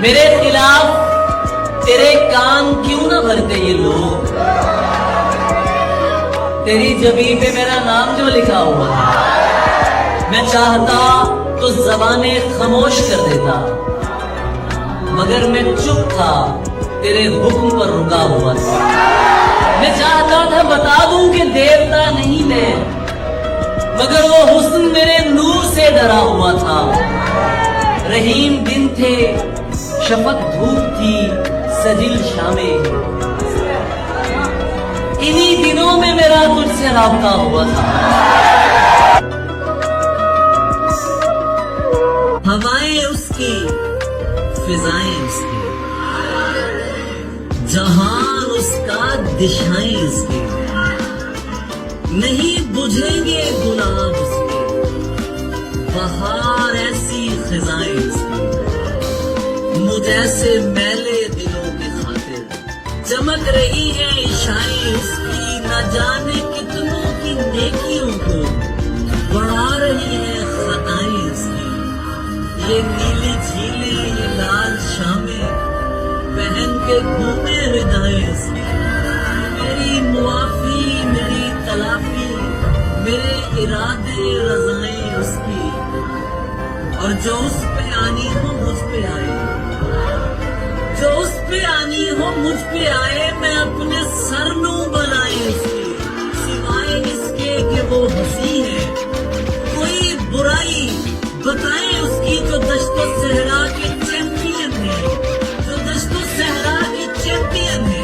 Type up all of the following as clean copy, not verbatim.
मेरे खिलाफ तेरे कान क्यों ना भरते ये लोग। तेरी जबी पे मेरा नाम जो लिखा हुआ है, मैं चाहता तो ज़बाने खामोश कर देता, मगर मैं चुप था, तेरे हुक्म पर रुका हुआ था। मैं चाहता था बता दूं कि देवता नहीं मैं, मगर वो हुस्न मेरे नूर से डरा हुआ था। रहीम दिन थे, शफक धूप थी, सजिल शामें, इन्हीं दिनों में मेरा तुझसे राब्ता हुआ था। हवाएं उसकी, फिजाएं उसकी, जहां उसका, दिशाएं उसकी, नहीं बुझेंगे गुलाब उसके, बहार ऐसी खिजाएं उसकी, मुझे मैले दिलों की खातिर चमक रही है इशाएं उसकी, न जाने कितनों की नेकियों को बढ़ा रही है खताएं उसकी। ये नीली झीलें, ये लाल शामें पहन के घूमे विदाएं उसकी, मेरी मुआफी, मेरी तलाफी, मेरे इरादे रज़ाएं उसकी, और जो उस पे आनी हो मुझ पे आए, जो उस पे आनी हो मुझ पे आए, मैं अपने सरनू बनाए उसकी, सिवाय इसके कि वो हंसी है, कोई बुराई बताए उसकी, जो दश्तो सहरा के चैंपियन है, जो दश्तो सहरा के चैंपियन है।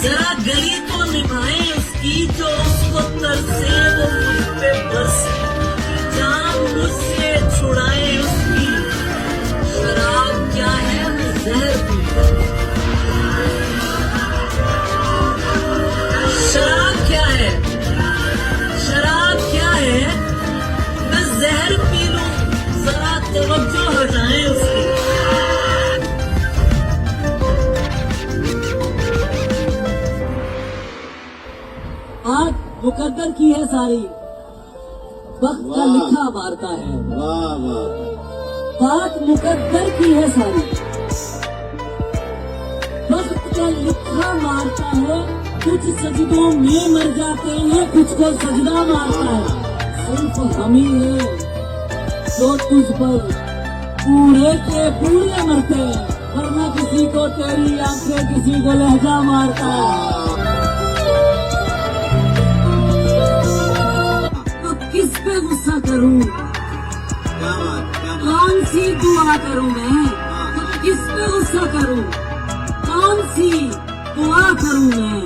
जरा गली तो निभाए उसकी, जो उसको तरसे वो मुझ पे बरसे, जान मुझसे छुड़ाए उसकी। शराब क्या है, मैं जहर पीता, शराब क्या है, शराब क्या है, मैं जहर पी लूं, जरा तवज्जो हटाए उसकी। आज मुकद्दर की है सारी, वक्त का लिखा मारता है। वाह वाह, बात मुकद्दर की है सारी, वक्त का लिखा मारता है। कुछ सजदों में मर जाते हैं, कुछ को सजदा मारता है। सिर्फ हम ही हैं जो तुझ पर पूरे के पूरे मरते हैं, वरना किसी को तेरी आंखें, किसी को लहजा मारता है। तो किस पे गुस्सा करूं, क्या बात, क्या बात। कौन सी दुआ करूं मैं, तो किस पे गुस्सा करूं, कौन सी दुआ करूं मैं।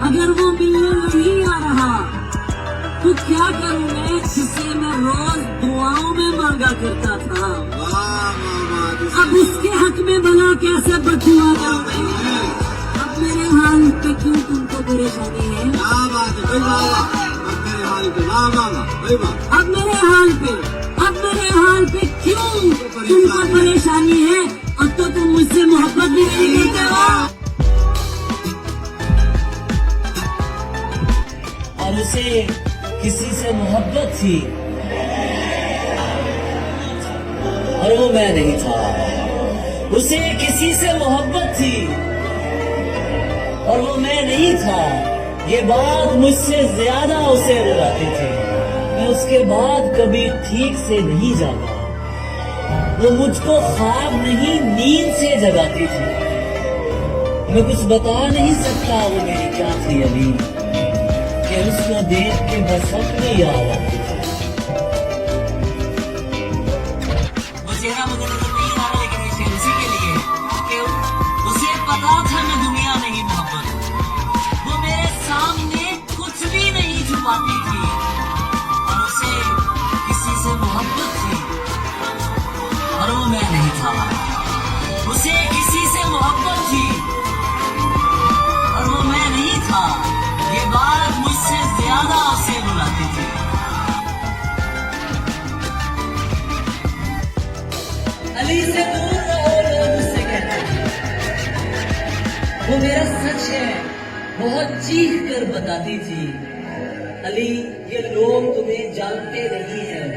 अगर वो मिलने नहीं आ रहा तो क्या करूं मैं, जिसे मैं रोज दुआओं में मांगा करता था। वाह वाह वाह, अब उसके हक में भला कैसे बदुआ करूं मैं। अब मेरे हाल पे क्यों तुमको परेशानी है, क्या बात है, वाह वाह। अब मेरे हाल पे, वाह वाह वाह, वाह। अब मेरे हाल पे, अब मेरे हाल पे क्यों तुमको परेशानी है। अब तो तुम मुझसे मोहब्बत भी नहीं करते हो। और उसे किसी से मोहब्बत थी और वो मैं नहीं था। उसे किसी से मोहब्बत थी और वो मैं नहीं था। ये बात मुझसे ज्यादा उसे रुलाती थी। मैं उसके बाद कभी ठीक से नहीं जागा। वो मुझको ख्वाब नहीं, नींद से जगाती थी। मैं कुछ बता नहीं सकता वो मेरी क्या थी अली, कि उसको देख के बस अपनी याद आती थी। वो चेहरा मुझे नजर नहीं आ रहा, लेकिन ये शेर उसी के लिए कि उसे पता था मैं दुनिया में ही मोहब्बत। वो मेरे सामने कुछ भी नहीं छुपाती थी और उसे किसी से मोहब्बत थी और वो मैं नहीं था। उसे किसी से मोहब्बत थी और वो मैं नहीं था। ये बात मुझसे ज्यादा उसे बुलाती थी। अली से दूर रहो, लोग उससे कहते थे। वो मेरा सच है, बहुत चीख कर बताती थी। अली, ये लोग तुम्हें जानते नहीं हैं।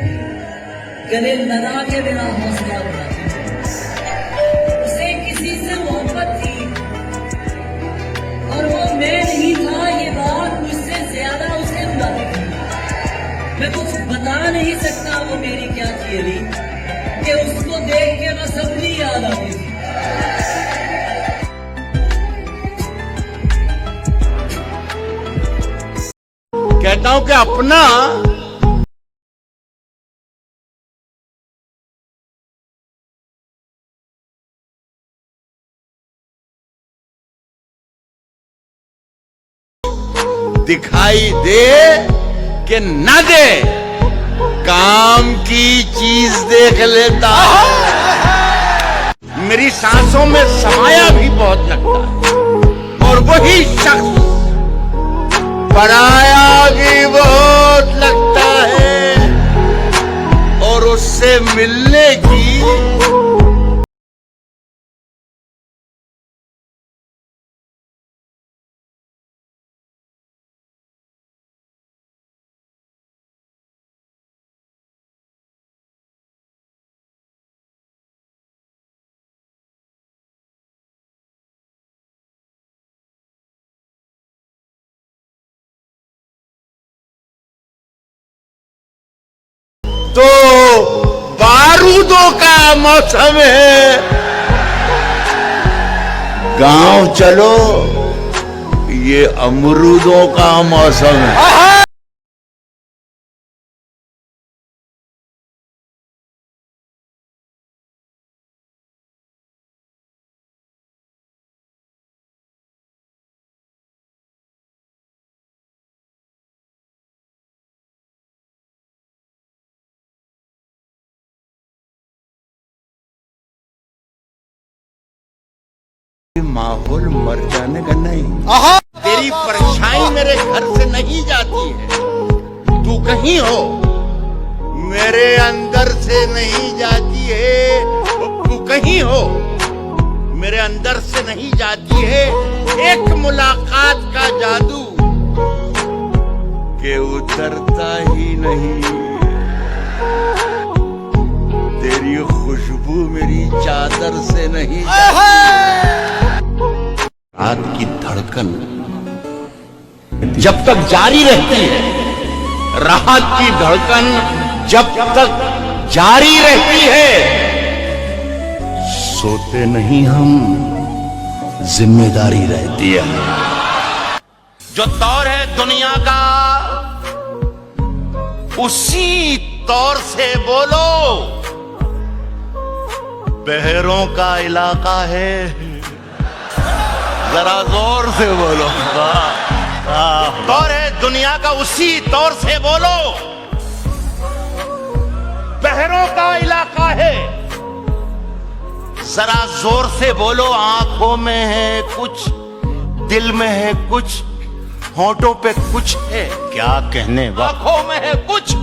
गले लगा के मेरा हौसला बढ़ाती थी। नहीं सकता वो मेरी क्या थियरी कि उसको देख के बस अपनी याद आती थी। कहता हूं कि अपना दिखाई दे कि न दे, काम की चीज देख लेता है। मेरी सांसों में समाया भी बहुत लगता है और वही शख्स पराया भी बहुत लगता है और उससे मिलने की तो बारूदों का मौसम है। गांव चलो, ये अमरूदों का मौसम है। माहौल मर जाने का नहीं। तेरी परछाई मेरे घर से नहीं जाती है। तू कहीं हो, मेरे अंदर से नहीं जाती है। तू कहीं हो, मेरे अंदर से नहीं जाती है। एक मुलाकात का जादू के उतरता ही नहीं। तेरी खुशबू मेरी चादर से नहीं जाती। रात की धड़कन जब तक जारी रहती है, राहत की धड़कन जब तक जारी रहती है, सोते नहीं हम, जिम्मेदारी रहती है। जो तौर है दुनिया का उसी तौर से बोलो। बहरों का इलाका है, जरा जोर से बोलो। तौर है दुनिया का उसी तौर से बोलो। बहरों का इलाका है, जरा जोर से बोलो। आंखों में है कुछ, दिल में है कुछ, होंठों पे कुछ है। क्या कहने वाला? आंखों में है कुछ,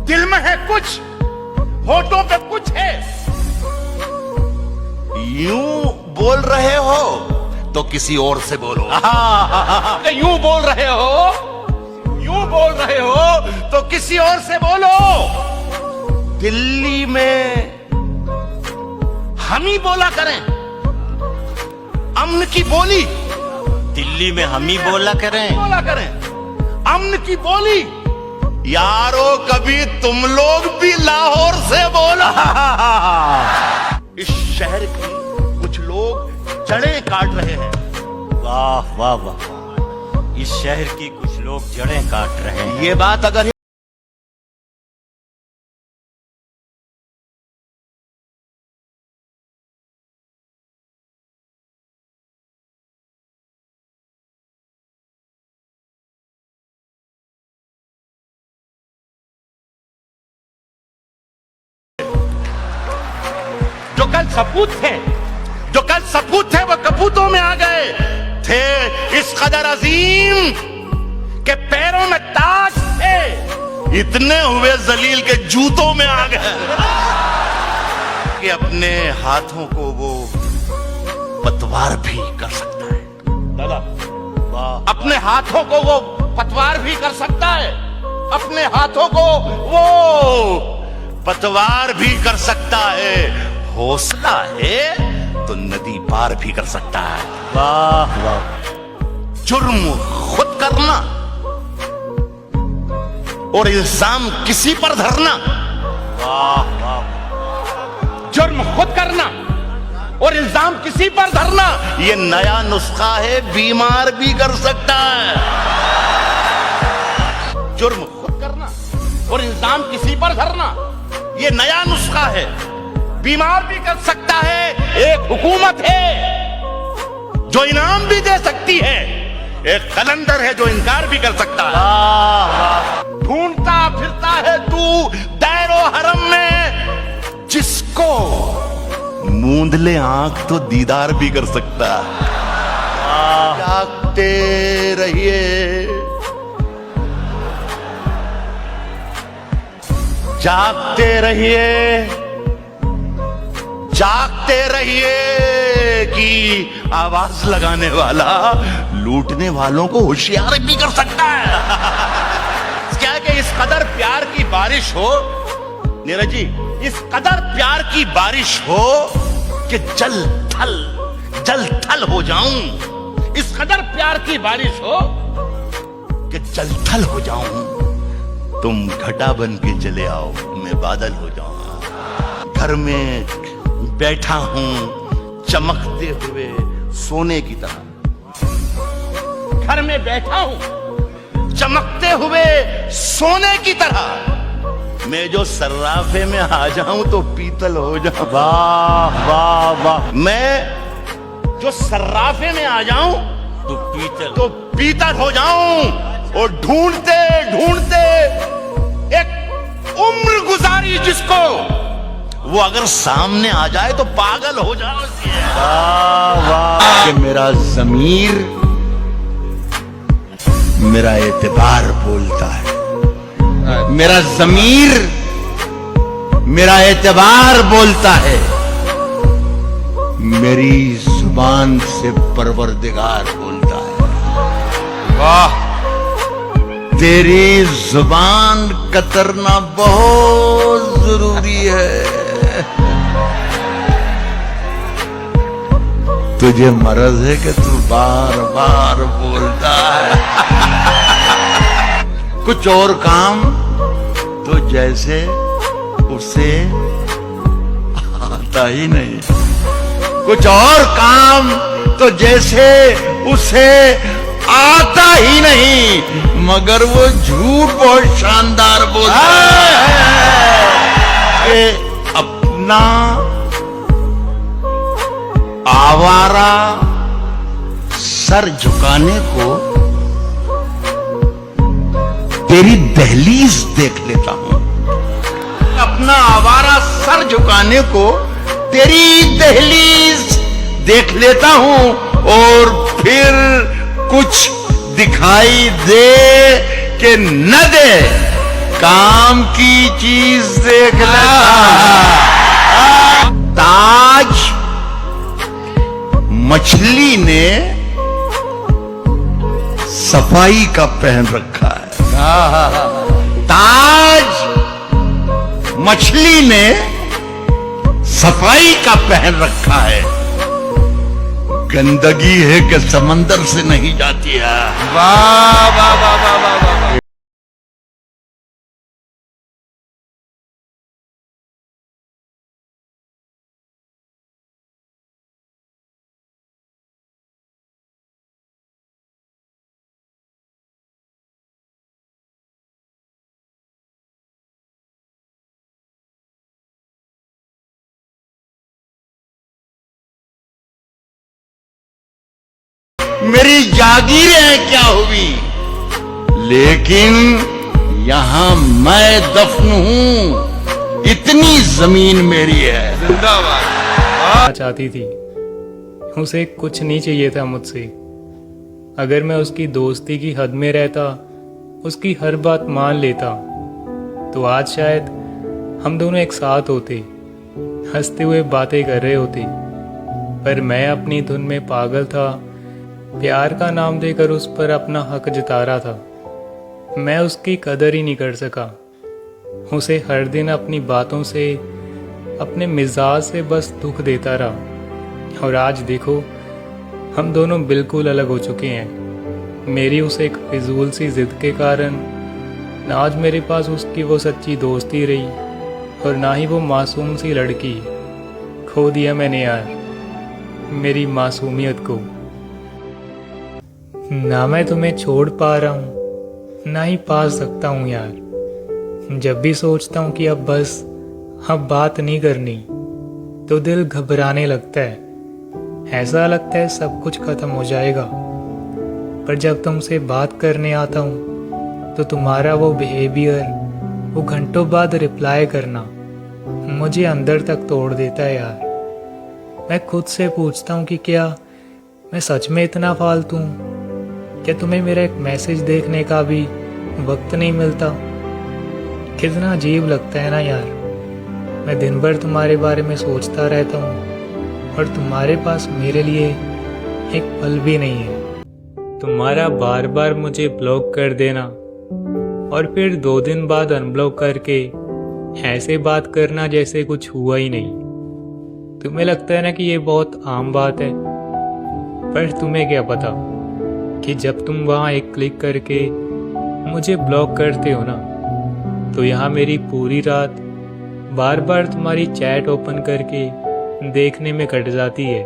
दिल में है कुछ, होंठों पे कुछ है। यूं बोल रहे हो तो किसी और से बोलो। यूं बोल रहे हो, यूं बोल रहे हो तो किसी और से बोलो। दिल्ली में हम ही बोला करें अमन की बोली। दिल्ली में हम ही बोला करें अमन की बोली। यारो कभी तुम लोग भी लाहौर से बोलो। इस शहर की कुछ लोग जड़ें काट रहे हैं। वाह वाह वाह, इस शहर की कुछ लोग जड़ें काट रहे हैं। ये बात अगर जो कल सपूत थे, जो कल सपूत थे वो कपूतों में आ गए थे। इस कदर अजीम के पैरों में ताज थे, इतने हुए जलील के जूतों में आ गए कि अपने हाथों को वो पतवार भी कर सकता है। दादा वाह, अपने हाथों को वो पतवार भी कर सकता है। अपने हाथों को वो पतवार भी कर सकता है। हौसला है तो नदी पार भी कर सकता है। वाह वाह, जुर्म खुद करना और इल्जाम किसी पर धरना, वाह वाह, जुर्म खुद करना और इल्जाम किसी पर धरना, ये नया नुस्खा है, बीमार भी कर सकता है। जुर्म खुद करना और इल्जाम किसी पर धरना, ये नया नुस्खा है, बीमार भी कर सकता है। एक हुकूमत है जो इनाम भी दे सकती है, एक कलंदर है जो इनकार भी कर सकता है। वाह वाह, ढूंढता फिरता है तू दैरो हरम में, जिसको मूंद ले आंख तो दीदार भी कर सकता है। जागते रहिए, जागते रहिए, जागते रहिए कि आवाज लगाने वाला लूटने वालों को होशियार भी कर सकता है। क्या है कि इस कदर प्यार की बारिश हो, नीरज जी, इस कदर प्यार की बारिश हो कि जल थल हो जाऊं। इस कदर प्यार की बारिश हो कि जल थल हो जाऊं। तुम घटा बन के चले आओ, मैं बादल हो जाऊं। घर में बैठा हूं चमकते हुए सोने की तरह, घर में बैठा हूं चमकते हुए सोने की तरह। मैं जो सर्राफे में आ जाऊं तो पीतल हो जाऊं। वाह वाह वाह, मैं जो सर्राफे में आ जाऊं तो पीतल हो जाऊं। और ढूंढते ढूंढते एक उम्र गुजारी जिसको, वो अगर सामने आ जाए तो पागल हो जाओ। वाह वाह, कि मेरा ज़मीर, मेरा एतबार बोलता है, मेरा ज़मीर, मेरा एतबार बोलता है, मेरी जुबान से परवरदिगार बोलता है। वाह, तेरी जुबान कतरना बहुत जरूरी है। तुझे मर्ज है कि तू बार बार बोलता है। कुछ और काम तो जैसे उसे आता ही नहीं, कुछ और काम तो जैसे उसे आता ही नहीं, मगर वो झूठ बहुत शानदार बोलता है कि अपना आवारा सर झुकाने को तेरी दहलीज देख लेता हूं। अपना आवारा सर झुकाने को तेरी दहलीज देख लेता हूं, और फिर कुछ दिखाई दे कि न दे, काम की चीज देख लेता। ताज मछली ने सफाई का पहन रखा है। ताज मछली ने सफाई का पहन रखा है। गंदगी है कि समंदर से नहीं जाती है। वाह वाह वाह वाह वाह वाह, मेरी जागीरें क्या हुई, लेकिन यहां मैं दफन हूं, इतनी जमीन मेरी है। जिंदाबाद। चाहती थी, उसे कुछ नहीं चाहिए था मुझसे। अगर मैं उसकी दोस्ती की हद में रहता, उसकी हर बात मान लेता, तो आज शायद हम दोनों एक साथ होते, हंसते हुए बातें कर रहे होते। पर मैं अपनी धुन में पागल था, प्यार का नाम देकर उस पर अपना हक जता रहा था। मैं उसकी कदर ही नहीं कर सका। उसे हर दिन अपनी बातों से, अपने मिजाज से बस दुख देता रहा। और आज देखो, हम दोनों बिल्कुल अलग हो चुके हैं। मेरी उसे एक फिजूल सी जिद के कारण ना आज मेरे पास उसकी वो सच्ची दोस्ती रही और ना ही वो मासूम सी लड़की। खो दिया मैंने यार मेरी मासूमियत को। ना मैं तुम्हें छोड़ पा रहा हूँ ना ही पा सकता हूँ यार। जब भी सोचता हूँ कि अब बस अब बात नहीं करनी तो दिल घबराने लगता है। ऐसा लगता है सब कुछ खत्म हो जाएगा। पर जब तुमसे बात करने आता हूँ तो तुम्हारा वो बिहेवियर, वो घंटों बाद रिप्लाई करना मुझे अंदर तक तोड़ देता है यार। मैं खुद से पूछता हूँ कि क्या मैं सच में इतना फालतू हूँ? क्या तुम्हें मेरा एक मैसेज देखने का भी वक्त नहीं मिलता? कितना अजीब लगता है ना यार। मैं दिन भर तुम्हारे बारे में सोचता रहता हूँ और तुम्हारे पास मेरे लिए एक पल भी नहीं है। तुम्हारा बार बार मुझे ब्लॉक कर देना और फिर 2 दिन बाद अनब्लॉक करके ऐसे बात करना जैसे कुछ हुआ ही नहीं। तुम्हें लगता है ना कि ये बहुत आम बात है, पर तुम्हें क्या पता कि जब तुम वहाँ एक क्लिक करके मुझे ब्लॉक करते हो ना तो यहाँ मेरी पूरी रात बार बार तुम्हारी चैट ओपन करके देखने में कट जाती है।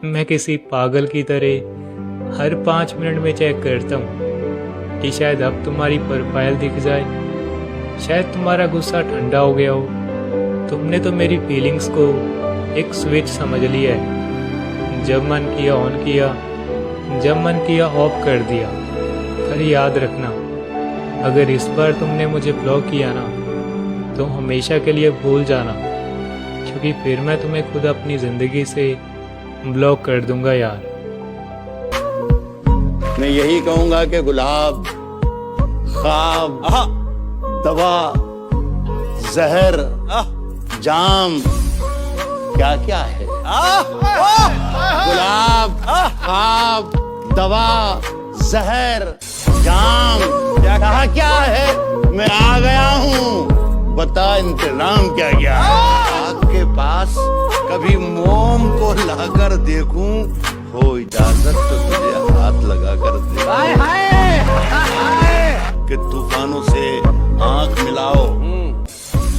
मैं किसी पागल की तरह हर 5 मिनट में चेक करता हूँ कि शायद अब तुम्हारी प्रोफाइल दिख जाए, शायद तुम्हारा गुस्सा ठंडा हो गया हो। तुमने तो मेरी फीलिंग्स को एक स्विच समझ लिया है। जब मन किया ऑन किया, जब मन किया ऑफ कर दिया। पर याद रखना, अगर इस बार तुमने मुझे ब्लॉक किया ना तो हमेशा के लिए भूल जाना, क्योंकि फिर मैं तुम्हें खुद अपनी जिंदगी से ब्लॉक कर दूंगा यार। मैं यही कहूंगा कि गुलाब, ख्वाब, दवा, जहर, जाम क्या क्या है? गुलाब, ख्वाब, दवा, जहर, जाम क्या क्या है? मैं आ गया हूँ, बता इंतजाम क्या क्या है? आग के पास कभी मोम को लाकर देखूं, हो इजाजत तो तुझे हाथ लगा कर दे कि तूफानों से आंख मिलाओ,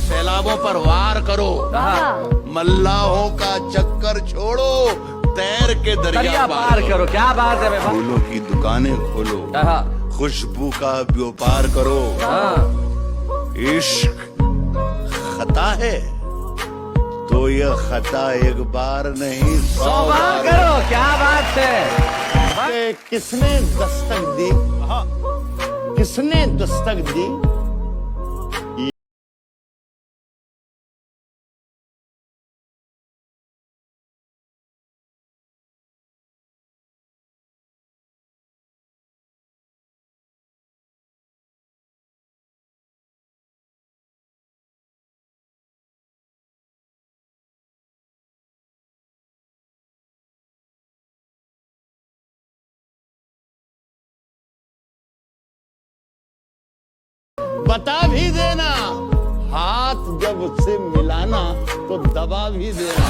सैलाबों पर वार करो, मल्लाहों का चक्कर छोड़ो, तैर के दरिया पार करो। क्या बात है? फूलों की दुकानें खोलो, खुशबू का व्यापार करो। इश्क खता है तो यह खता एक बार नहीं 100 बार करो। क्या बात है? किसने दस्तक दी? किसने दस्तक दी? बता भी देना, हाथ जब उससे मिलाना तो दबा भी देना।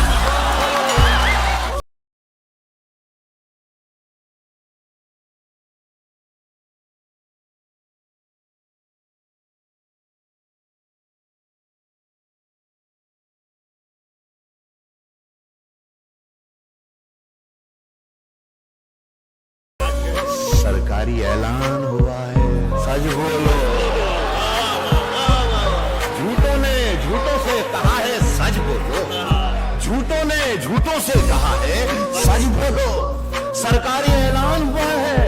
सरकारी ऐलान हुआ है, सच बोलो। झूठों ने झूठों से कहा है सच बोलो, झूठों ने झूठों से कहा है सच बोलो। सरकारी ऐलान हुआ है,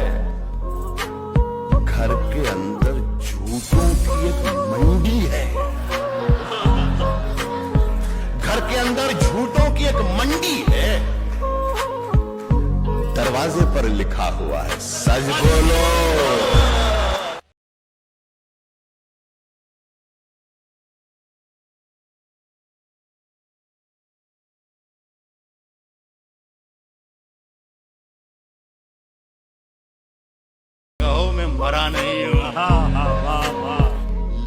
घर के अंदर झूठों की एक मंडी है। घर के अंदर झूठों की एक मंडी है। दरवाजे पर लिखा हुआ है सच बोलो। कहो मैं मरा नहीं हूँ।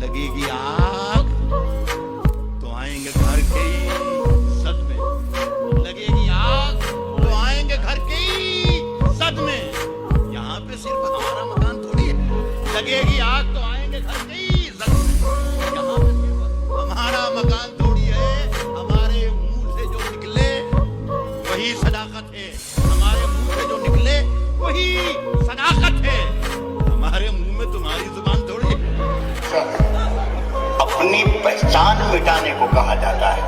लगेगी आग तो आएंगे घर के ही सदमे। लगेगी आग तो आएंगे घर के ही सदमे। यहाँ पे सिर्फ हमारा मकान थोड़ी है। लगेगी आग तो आएंगे घर के यही सदाकत है। हमारे मुंह से जो निकले वही सदाकत है। हमारे मुंह में तुम्हारी जुबान थोड़ी। अपनी पहचान मिटाने को कहा जाता है।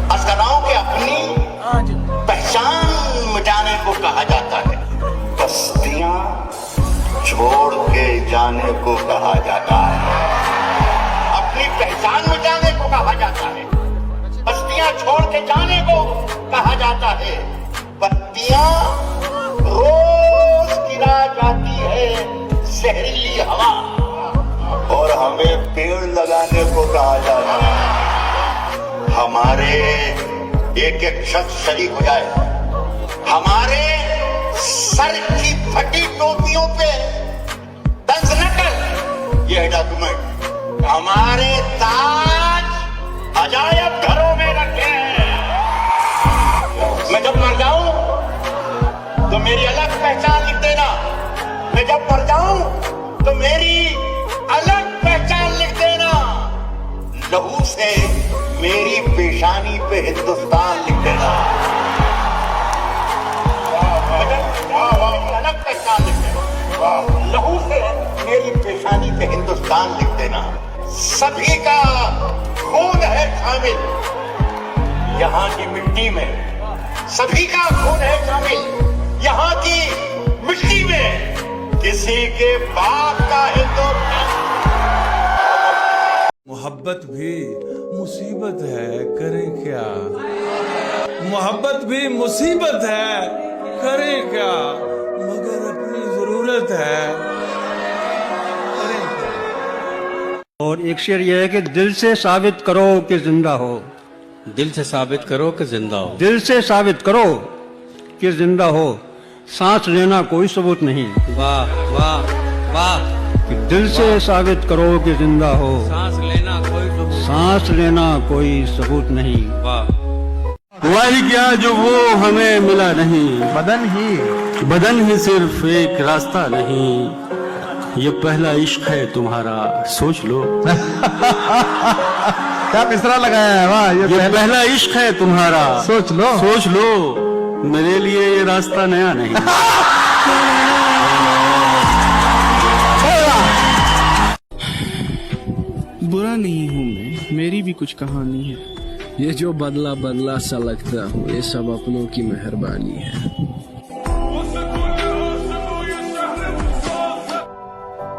असगराओं के अपनी पहचान मिटाने को कहा जाता है। बस्तियां छोड़ के जाने को कहा जाता है। अपनी पहचान मिटाने को कहा जाता है। बस्तियां छोड़ के जाने को कहा जाता है। बत्तियां रोज गिरा जाती है जहरीली हवा, और हमें पेड़ लगाने को कहा जाता है। हमारे एक एक शख्स शरीक हो जाए। हमारे सर की फटी टोपियों पे तंज न कर, यह डॉक्यूमेंट। हमारे ताज अजायब घरों में रखे हैं। मैं जब मर जाऊं तो मेरी अलग पहचान लिख देना। मैं जब मर जाऊं तो मेरी अलग पहचान लिख देना। लहू से मेरी पेशानी पे हिंदुस्तान लिख देना। अलग पहचान लिख देना। लहू से मेरी पेशानी पे हिंदुस्तान लिख देना। सभी का खून है शामिल यहाँ की मिट्टी में। सभी का खून है शामिल यहाँ की मिट्टी में। किसी के बाप का हिंदुस्तान। मोहब्बत भी मुसीबत है, करें क्या। मोहब्बत भी मुसीबत है, करें क्या। मगर अपनी जरूरत है, करें क्या। और एक शेर यह है कि दिल से साबित करो कि जिंदा हो। दिल से साबित करो कि जिंदा हो। दिल से साबित करो कि जिंदा हो। सांस लेना कोई सबूत नहीं। वाह वाह वाह। कि दिल से साबित करो कि जिंदा हो। सांस लेना कोई सबूत। सांस लेना कोई सबूत नहीं। वाह। हुआ ही क्या जो वो हमें मिला नहीं। बदन ही सिर्फ एक रास्ता नहीं। ये पहला इश्क है तुम्हारा, सोच लो। क्या मिसरा लगाया है, वाह। ये पहला इश्क है तुम्हारा, सोच लो। सोच लो, मेरे लिए ये रास्ता नया नहीं। बुरा नहीं हूँ मैं, मेरी भी कुछ कहानी है। ये जो बदला बदला सा लगता हूँ, ये सब अपनों की मेहरबानी है।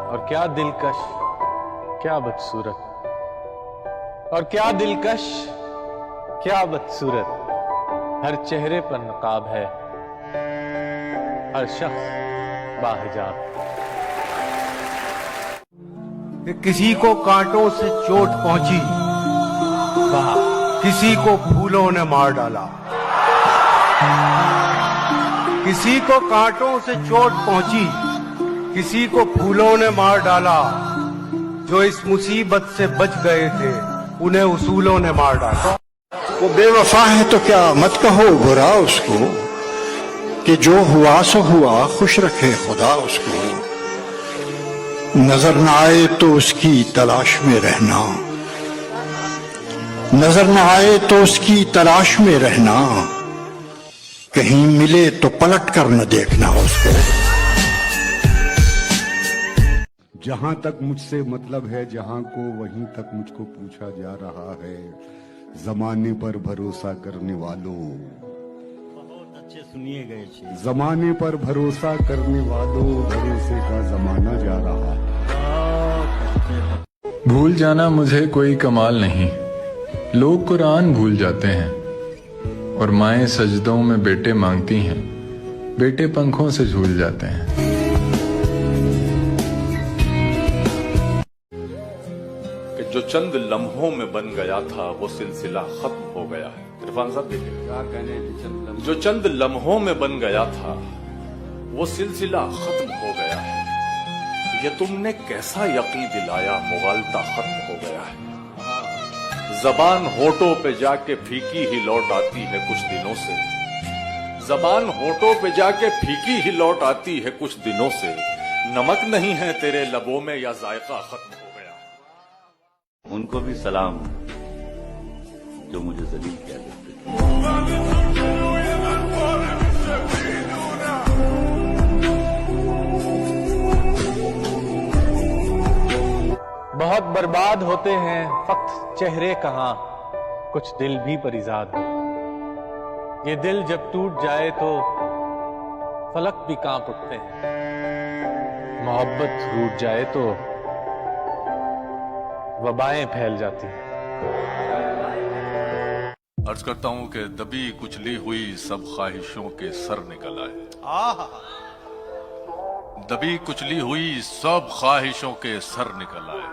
और क्या दिलकश, क्या बदसूरत। और क्या दिलकश, क्या बदसूरत। हर चेहरे पर नकाब है, हर शख्स बाहिजाब। किसी को कांटों से चोट पहुंची, किसी को फूलों ने मार डाला। किसी को कांटों से चोट पहुंची, किसी को फूलों ने मार डाला। जो इस मुसीबत से बच गए थे, उन्हें उसूलों ने मार डाला। वो बेवफा है तो क्या मत कहो बुरा उसको, कि जो हुआ सो हुआ, खुश रखे खुदा उसको। नजर न आए तो उसकी तलाश में रहना। नजर न आए तो उसकी तलाश में रहना। कहीं मिले तो पलट कर न देखना उसको। जहां तक मुझसे मतलब है जहां को, वहीं तक मुझको पूछा जा रहा है। जमाने पर भरोसा करने वालों, बहुत अच्छे सुनिए गए छे। जमाने पर भरोसा करने वालों, भरोसे का जमाना जा रहा है। भूल जाना मुझे कोई कमाल नहीं। लोग कुरान भूल जाते हैं और माएं सजदों में बेटे मांगती हैं, बेटे पंखों से झूल जाते हैं। जो चंद लम्हों में बन गया था वो सिलसिला खत्म हो गया है। इरफान साहब देखिए क्या कहने, जो चंद लम्हों में बन गया था वो सिलसिला खत्म हो गया है। ये तुमने कैसा यकीन दिलाया, मुगालता खत्म हो गया है। जबान होठों पे जाके फीकी ही लौट आती है कुछ दिनों से। जबान होठों पे जाके फीकी ही लौट आती है कुछ दिनों से। नमक नहीं है तेरे लबों में या जायका खत्म हो गया। उनको भी सलाम। जो मुझे जलील किया करते थे। बहुत बर्बाद होते हैं फक्त चेहरे कहाँ, कुछ दिल भी परिजाद हो। ये दिल जब टूट जाए तो फलक भी कांप उठते हैं। मोहब्बत रूठ जाए तो वबाएं फैल जाती हैं। अर्ज करता हूं कि दबी कुचली हुई सब ख्वाहिशों के सर निकल आए। दबी कुचली हुई सब ख्वाहिशों के सर निकल आए।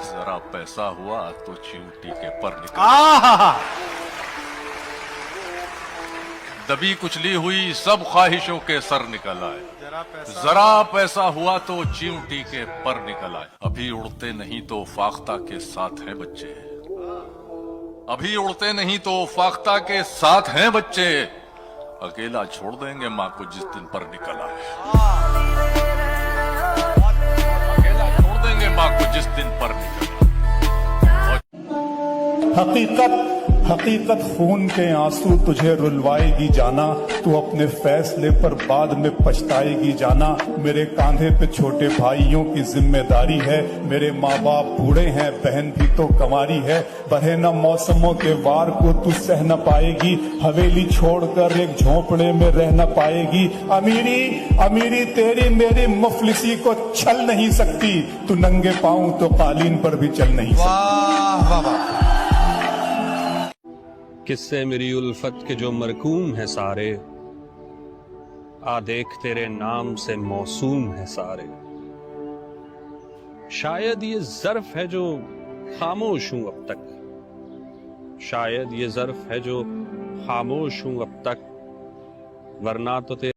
जरा पैसा हुआ तो चींटी के पर निकल आए। दबी कुचली हुई सब ख्वाहिशों के सर निकल आए। जरा पैसा हुआ तो चींटी के पर निकल आए। अभी उड़ते नहीं तो फाख्ता के साथ हैं बच्चे। अभी उड़ते नहीं तो फाख्ता के साथ हैं बच्चे। अकेला छोड़ देंगे माँ को जिस दिन पर निकल आए। अकेला छोड़ देंगे माँ को जिस दिन पर निकल आए। हकीकत खून के आंसू तुझे रुलवाएगी जाना। तू अपने फैसले पर बाद में पछताएगी जाना। मेरे कांधे पे छोटे भाइयों की जिम्मेदारी है। मेरे माँ बाप बूढ़े हैं, बहन भी तो कमारी है। बहे न मौसमों के वार को तू सह न पाएगी। हवेली छोड़कर एक झोंपड़े में रह न पाएगी। अमीरी तेरी मेरी मुफलिसी को छल नहीं सकती। तू नंगे पाँव तो कालीन पर भी चल नहीं सकती। किससे मेरी उल्फत के जो मरकूम है सारे, आ देख तेरे नाम से मौसूम है सारे। शायद ये ज़र्फ है जो खामोश हूं अब तक। शायद ये ज़र्फ है जो खामोश हूं अब तक, वरना तो